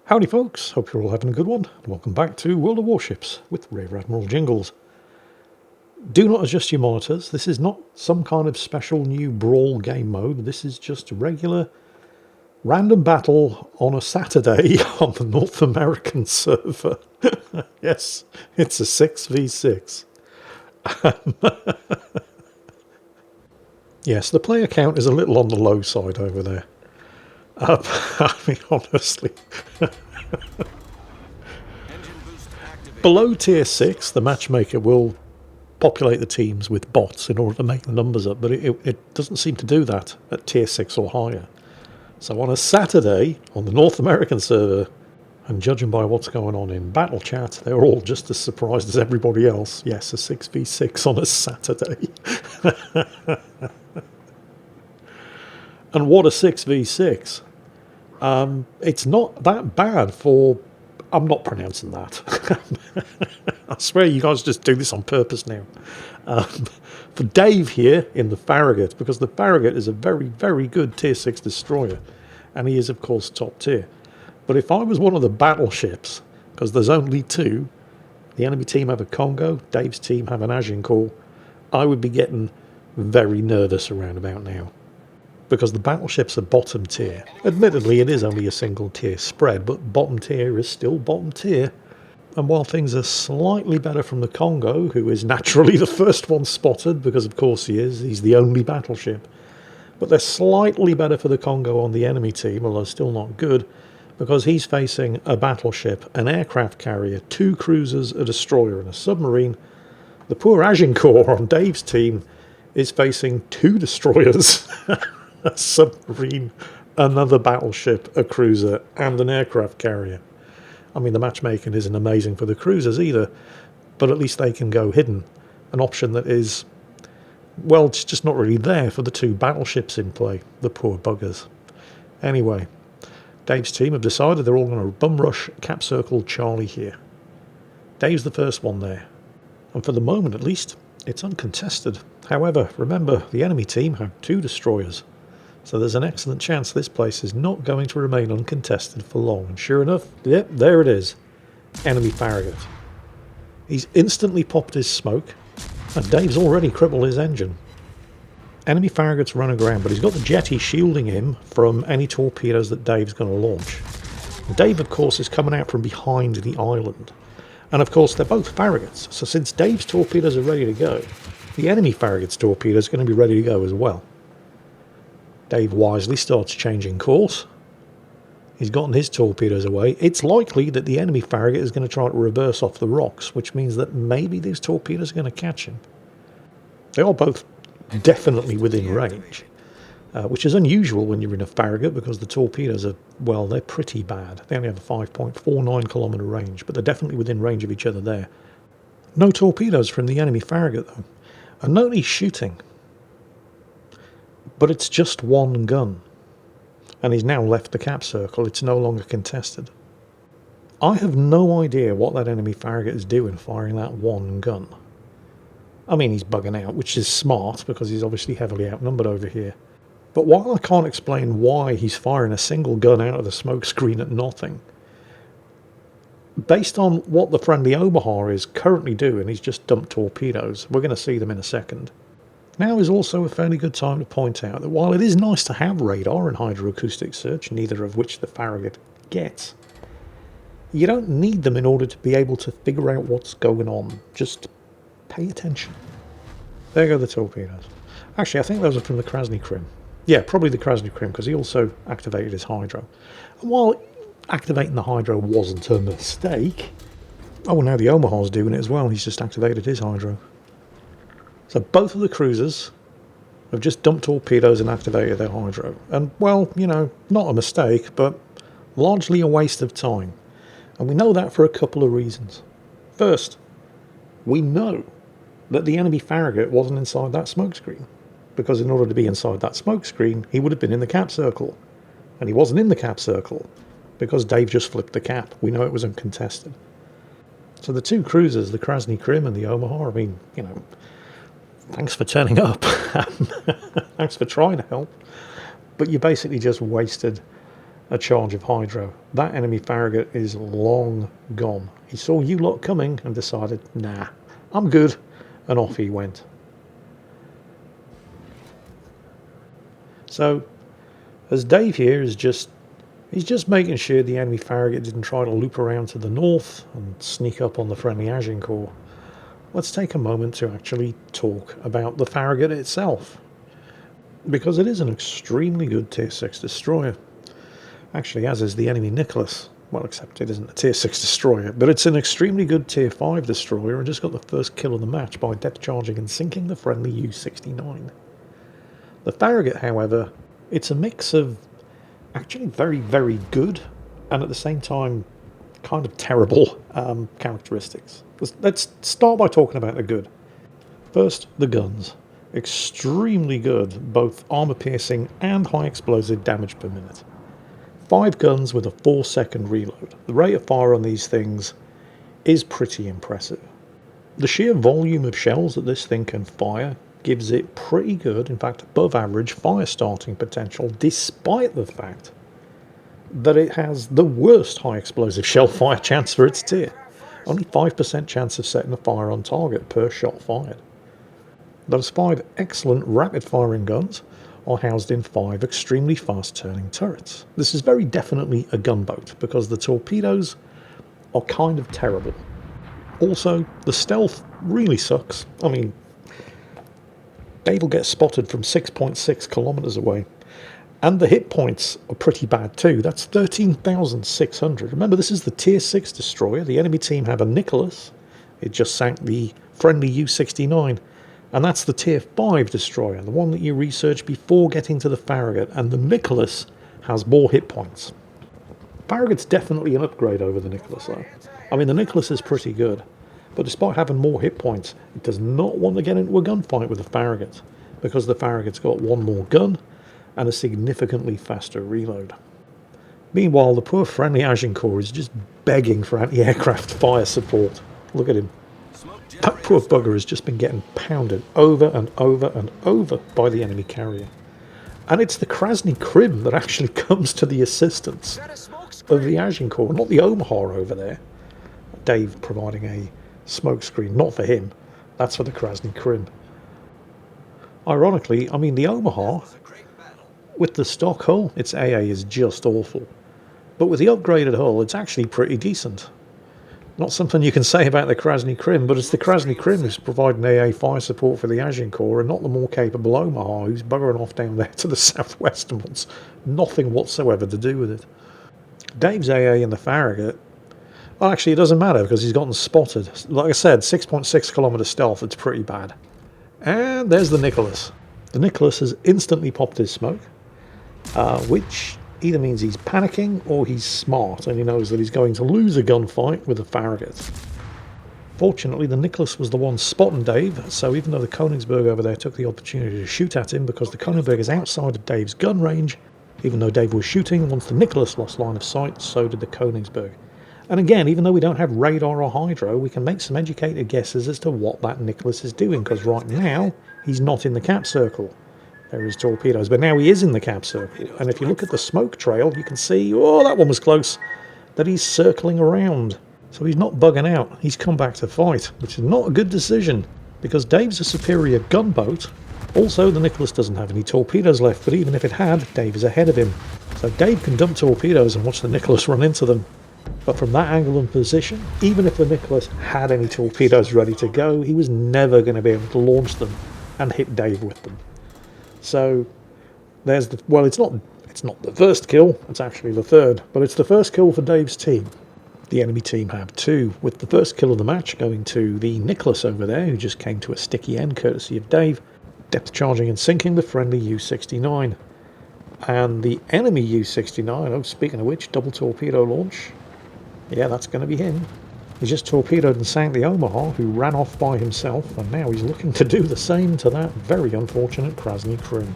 Howdy folks, hope you're all having a good one. Welcome back to World of Warships with Rear Admiral Jingles. Do not adjust your monitors, this is not some kind of special new brawl game mode, this is just a regular random battle on a Saturday on the North American server. Yes, it's a 6v6. Yes, the player count is a little on the low side over there. I mean, honestly. Below tier 6, the matchmaker will populate the teams with bots in order to make the numbers up, but it doesn't seem to do that at tier 6 or higher. So on a Saturday on the North American server, and judging by what's going on in battle chat, they're all just as surprised as everybody else. Yes, a 6v6 on a Saturday. And what a 6v6. It's not that bad for... I'm not pronouncing that. I swear you guys just do this on purpose now. For Dave here in the Farragut, because the Farragut is a very, very good tier 6 destroyer, and he is, of course, top tier. But if I was one of the battleships, because there's only two, the enemy team have a Congo, Dave's team have an Agincourt, I would be getting very nervous around about now. Because the battleships are bottom tier. Admittedly, it is only a single tier spread, but bottom tier is still bottom tier. And while things are slightly better from the Congo, who is naturally the first one spotted, because of course he is, he's the only battleship, but they're slightly better for the Congo on the enemy team, although still not good, because he's facing a battleship, an aircraft carrier, 2 cruisers, a destroyer and a submarine. The poor Agincourt on Dave's team is facing 2 destroyers, a submarine, another battleship, a cruiser, and an aircraft carrier. I mean, the matchmaking isn't amazing for the cruisers either, but at least they can go hidden. An option that is, well, it's just not really there for the 2 battleships in play, the poor buggers. Anyway, Dave's team have decided they're all going to bum rush Cap Circle Charlie here. Dave's the first one there, and for the moment at least, it's uncontested. However, remember, the enemy team have 2 destroyers. So there's an excellent chance this place is not going to remain uncontested for long. And sure enough, yep, there it is. Enemy Farragut. He's instantly popped his smoke, and Dave's already crippled his engine. Enemy Farragut's run aground, but he's got the jetty shielding him from any torpedoes that Dave's going to launch. Dave, of course, is coming out from behind the island. And of course, they're both Farraguts. So since Dave's torpedoes are ready to go, the enemy Farragut's torpedoes are going to be ready to go as well. Dave wisely starts changing course. He's gotten his torpedoes away. It's likely that the enemy Farragut is going to try to reverse off the rocks, which means that maybe these torpedoes are going to catch him. They are both definitely within range, which is unusual when you're in a Farragut because the torpedoes are, well, they're pretty bad. They only have a 5.49 kilometre range, but they're definitely within range of each other there. No torpedoes from the enemy Farragut, though. And no, he's shooting. But it's just one gun, and he's now left the cap circle. It's no longer contested. I have no idea what that enemy Farragut is doing firing that one gun. I mean, he's bugging out, which is smart because he's obviously heavily outnumbered over here. But while I can't explain why he's firing a single gun out of the smoke screen at nothing, based on what the friendly Omaha is currently doing, he's just dumped torpedoes. We're going to see them in a second. Now is also a fairly good time to point out that while it is nice to have radar and hydroacoustic search, neither of which the Farragut gets, you don't need them in order to be able to figure out what's going on. Just pay attention. There go the torpedoes. Actually, I think those are from the Krasny Krim. Yeah, probably the Krasny Krim, because he also activated his hydro. And while activating the hydro wasn't a mistake, oh, now the Omaha's doing it as well. He's just activated his hydro. So both of the cruisers have just dumped torpedoes and activated their hydro. And, well, you know, not a mistake, but largely a waste of time. And we know that for a couple of reasons. First, we know that the enemy Farragut wasn't inside that smokescreen. Because in order to be inside that smokescreen, he would have been in the cap circle. And he wasn't in the cap circle because Dave just flipped the cap. We know it was uncontested. So the 2 cruisers, the Krasny Krim and the Omaha, I mean, you know, thanks for turning up. Thanks for trying to help. But you basically just wasted a charge of hydro. That enemy Farragut is long gone. He saw you lot coming and decided, nah, I'm good, and off he went. So, as Dave here is he's just making sure the enemy Farragut didn't try to loop around to the north and sneak up on the friendly Agincourt, let's take a moment to actually talk about the Farragut itself, because it is an extremely good Tier 6 destroyer. Actually, as is the enemy Nicholas. Well, except it isn't a Tier 6 destroyer, but it's an extremely good Tier 5 destroyer and just got the first kill of the match by depth charging and sinking the friendly U-69. The Farragut, however, it's a mix of actually very, very good and at the same time kind of terrible characteristics. Let's start by talking about the good. First, the guns. Extremely good, both armor piercing and high explosive damage per minute. 5 guns with a 4-second reload. The rate of fire on these things is pretty impressive. The sheer volume of shells that this thing can fire gives it pretty good, in fact above average, fire starting potential, despite the fact that it has the worst high explosive shell fire chance for its tier. Only 5% chance of setting a fire on target per shot fired. Those 5 excellent rapid firing guns are housed in 5 extremely fast turning turrets. This is very definitely a gunboat because the torpedoes are kind of terrible. Also, the stealth really sucks. I mean, Dave will get spotted from 6.6 kilometers away. And the hit points are pretty bad too. That's 13,600. Remember, this is the Tier 6 destroyer. The enemy team have a Nicholas. It just sank the friendly U-69. And that's the Tier 5 destroyer, the one that you research before getting to the Farragut. And the Nicholas has more hit points. Farragut's definitely an upgrade over the Nicholas, though. I mean, the Nicholas is pretty good. But despite having more hit points, it does not want to get into a gunfight with the Farragut, because the Farragut's got one more gun and a significantly faster reload. Meanwhile, the poor friendly Agincourt is just begging for anti-aircraft fire support. Look at him. That poor bugger has just been getting pounded over and over and over by the enemy carrier. And it's the Krasny Krim that actually comes to the assistance of the Agincourt, not the Omaha over there. Dave providing a smokescreen, not for him, that's for the Krasny Krim. Ironically, I mean, the Omaha, with the stock hull, its AA is just awful. But with the upgraded hull, it's actually pretty decent. Not something you can say about the Krasny Krim, but it's the Krasny Krim who's providing AA fire support for the Agincourt and not the more capable Omaha who's buggering off down there to the southwest and wants nothing whatsoever to do with it. Dave's AA in the Farragut, well, actually it doesn't matter because he's gotten spotted. Like I said, 6.6 kilometer stealth, it's pretty bad. And there's the Nicholas. The Nicholas has instantly popped his smoke, which either means he's panicking or he's smart and he knows that he's going to lose a gunfight with a Farragut. Fortunately, the Nicholas was the one spotting Dave, so even though the Königsberg over there took the opportunity to shoot at him because the Königsberg is outside of Dave's gun range, even though Dave was shooting, once the Nicholas lost line of sight, so did the Königsberg. And again, even though we don't have radar or hydro, we can make some educated guesses as to what that Nicholas is doing, because right now, he's not in the cap circle. There is torpedoes, but now he is in the cap circle. And if you look at the smoke trail, you can see, oh, that one was close, that he's circling around. So he's not bugging out. He's come back to fight, which is not a good decision, because Dave's a superior gunboat. Also, the Nicholas doesn't have any torpedoes left, but even if it had, Dave is ahead of him. So Dave can dump torpedoes and watch the Nicholas run into them. But from that angle and position, even if the Nicholas had any torpedoes ready to go, he was never going to be able to launch them and hit Dave with them. So there's the, well, it's not the first kill, it's actually the third, but it's the first kill for Dave's team. The enemy team have 2, with the first kill of the match going to the Nicholas over there, who just came to a sticky end courtesy of Dave, depth charging and sinking the friendly U-69. And the enemy U-69, oh, speaking of which, double torpedo launch. Yeah, that's going to be him. He just torpedoed and sank the Omaha, who ran off by himself, and now he's looking to do the same to that very unfortunate Krasny Krim.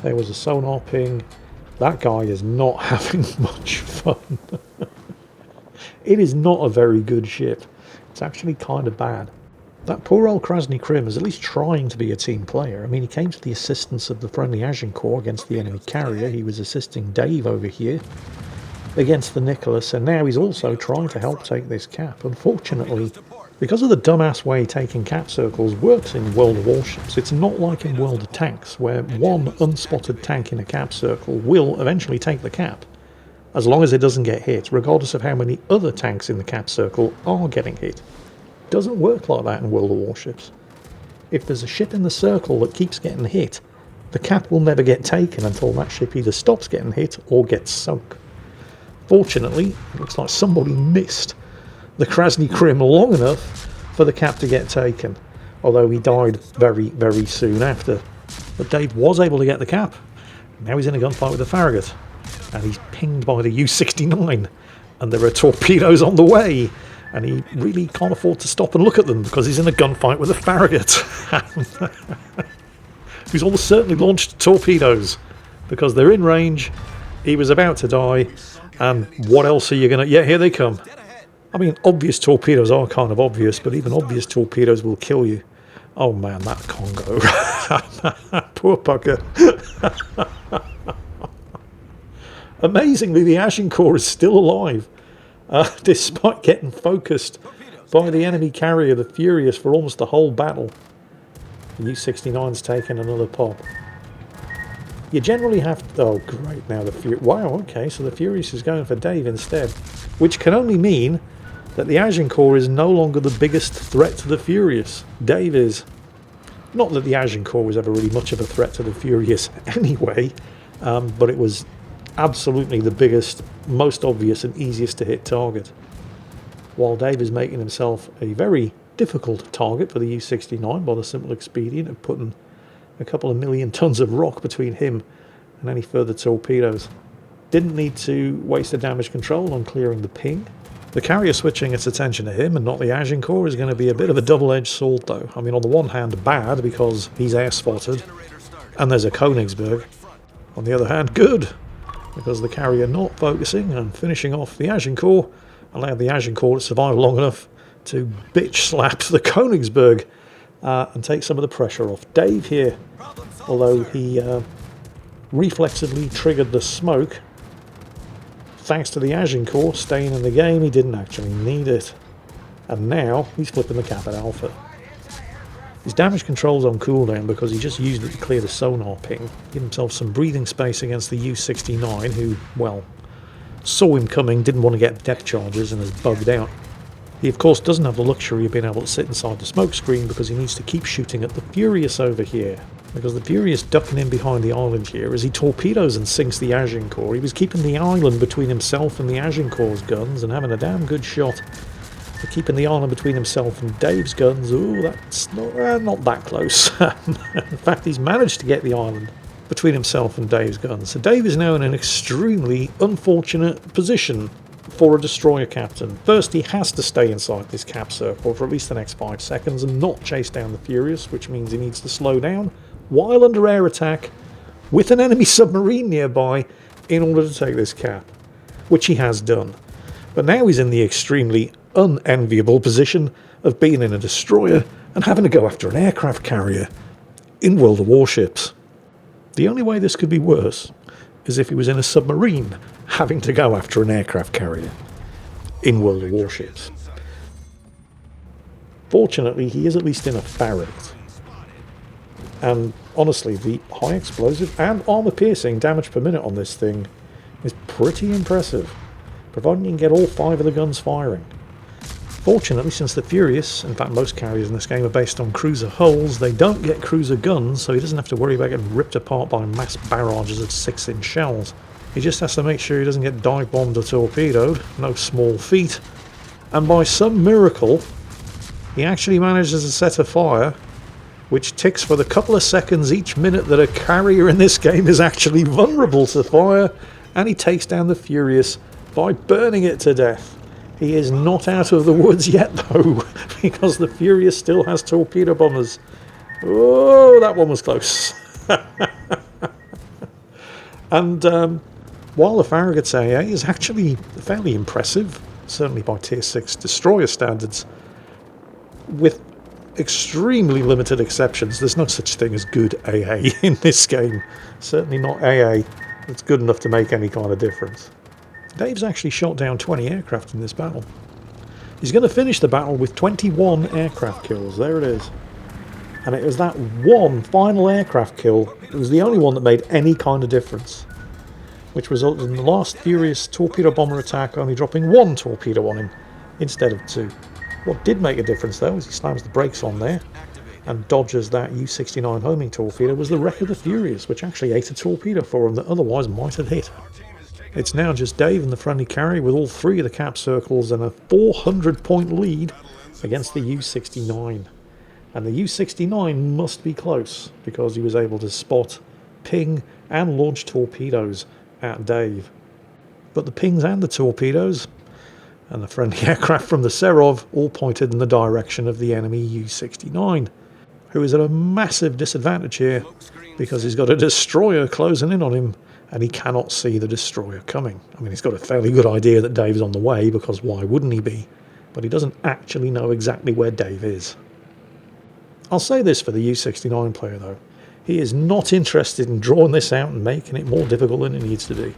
There was a sonar ping. That guy is not having much fun. It is not a very good ship. It's actually kind of bad. That poor old Krasny Krim is at least trying to be a team player. I mean, he came to the assistance of the friendly Agincourt against the enemy carrier. He was assisting Dave over here against the Nicholas, and now he's also trying to help take this cap. Unfortunately, because of the dumbass way taking cap circles works in World of Warships, it's not like in World of Tanks, where one unspotted tank in a cap circle will eventually take the cap, as long as it doesn't get hit, regardless of how many other tanks in the cap circle are getting hit. It doesn't work like that in World of Warships. If there's a ship in the circle that keeps getting hit, the cap will never get taken until that ship either stops getting hit or gets sunk. Fortunately, it looks like somebody missed the Krasny Krim long enough for the cap to get taken, although he died very, very soon after. But Dave was able to get the cap. Now he's in a gunfight with the Farragut, and he's pinged by the U-69, and there are torpedoes on the way, and he really can't afford to stop and look at them because he's in a gunfight with the Farragut, who's almost certainly launched torpedoes because they're in range. He was about to die, and what else are you going to... Yeah, here they come. I mean, obvious torpedoes are kind of obvious, but even obvious torpedoes will kill you. Oh man, that Congo. Poor pucker. Amazingly, the Agincourt is still alive, despite getting focused by the enemy carrier, the Furious, for almost the whole battle. The U-69's taken another pop. You generally have to... Oh, great, now the Furious... Wow, okay, so the Furious is going for Dave instead, which can only mean that the Agincourt is no longer the biggest threat to the Furious. Dave is. Not that the Agincourt was ever really much of a threat to the Furious anyway, but it was absolutely the biggest, most obvious and easiest to hit target. While Dave is making himself a very difficult target for the U-69 by the simple expedient of putting a couple of million tons of rock between him and any further torpedoes. Didn't need to waste the damage control on clearing the ping. The carrier switching its attention to him and not the Agincourt is going to be a bit of a double-edged sword though. I mean, on the one hand, bad because he's air spotted and there's a Königsberg. On the other hand, good because the carrier not focusing and finishing off the Agincourt allowed the Agincourt to survive long enough to bitch slap the Königsberg and take some of the pressure off. Dave here, although he reflexively triggered the smoke, thanks to the Agincourt staying in the game, he didn't actually need it. And now he's flipping the cap at Alpha. His damage control's on cooldown because he just used it to clear the sonar ping, give himself some breathing space against the U-69, who, well, saw him coming, didn't want to get depth charges and has bugged out. He of course doesn't have the luxury of being able to sit inside the smoke screen because he needs to keep shooting at the Furious over here. Because the Furious ducking in behind the island here as he torpedoes and sinks the Agincourt. He was keeping the island between himself and the Agincourt's guns and having a damn good shot. But keeping the island between himself and Dave's guns, ooh, that's not that close. In fact, he's managed to get the island between himself and Dave's guns. So Dave is now in an extremely unfortunate position for a destroyer captain. First, he has to stay inside this cap circle for at least the next 5 seconds and not chase down the Furious, which means he needs to slow down while under air attack with an enemy submarine nearby in order to take this cap, which he has done. But now he's in the extremely unenviable position of being in a destroyer and having to go after an aircraft carrier in World of Warships. The only way this could be worse is if he was in a submarine having to go after an aircraft carrier in World of Warships. Fortunately, he is at least in a Farragut. And honestly, the high explosive and armor-piercing damage per minute on this thing is pretty impressive, providing you can get all 5 of the guns firing. Fortunately, since the Furious, in fact most carriers in this game are based on cruiser hulls, they don't get cruiser guns, so he doesn't have to worry about getting ripped apart by mass barrages of 6-inch shells. He just has to make sure he doesn't get dive bombed or torpedoed, no small feat. And by some miracle, he actually manages to set a fire which ticks for the couple of seconds each minute that a carrier in this game is actually vulnerable to fire, and he takes down the Furious by burning it to death. He is not out of the woods yet though, because the Furious still has torpedo bombers. Oh, that one was close. And while the Farragut's AA is actually fairly impressive, certainly by Tier 6 destroyer standards, with extremely limited exceptions, there's no such thing as good AA in this game. Certainly not AA that's good enough to make any kind of difference. Dave's actually shot down 20 aircraft in this battle. He's going to finish the battle with 21 aircraft kills. There it is. And it was that one final aircraft kill, it was the only one that made any kind of difference, which resulted in the last furious torpedo bomber attack only dropping 1 torpedo on him instead of 2. What did make a difference though, as he slams the brakes on there and dodges that U-69 homing torpedo, was the wreck of the Furious, which actually ate a torpedo for him that otherwise might have hit. It's now just Dave and the friendly carrier with all 3 of the cap circles and a 400-point lead against the U-69. And the U-69 must be close because he was able to spot, ping and launch torpedoes at Dave. But the pings and the torpedoes and the friendly aircraft from the Serov all pointed in the direction of the enemy U-69, who is at a massive disadvantage here because he's got a destroyer closing in on him and he cannot see the destroyer coming. I mean, he's got a fairly good idea that Dave's on the way, because why wouldn't he be? But he doesn't actually know exactly where Dave is. I'll say this for the U-69 player though, he is not interested in drawing this out and making it more difficult than it needs to be.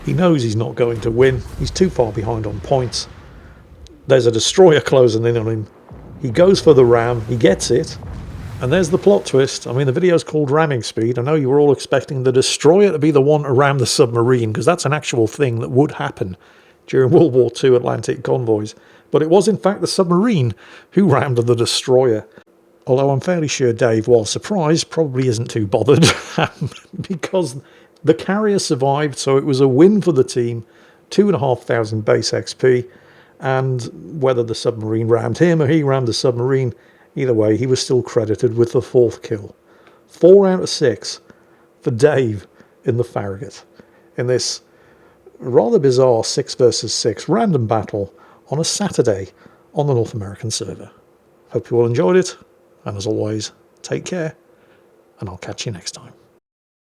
He knows he's not going to win, he's too far behind on points. There's a destroyer closing in on him, he goes for the ram, he gets it, and there's the plot twist. I mean, the video's called Ramming Speed. I know you were all expecting the destroyer to be the one to ram the submarine, because that's an actual thing that would happen during World War II Atlantic convoys. But it was in fact the submarine who rammed the destroyer. Although I'm fairly sure Dave, while surprised, probably isn't too bothered because the carrier survived, so it was a win for the team, 2,500 base XP, and whether the submarine rammed him or he rammed the submarine, either way, he was still credited with the 4th kill. 4 out of 6 for Dave in the Farragut, in this rather bizarre 6 versus 6 random battle on a Saturday on the North American server. Hope you all enjoyed it, and as always, take care, and I'll catch you next time.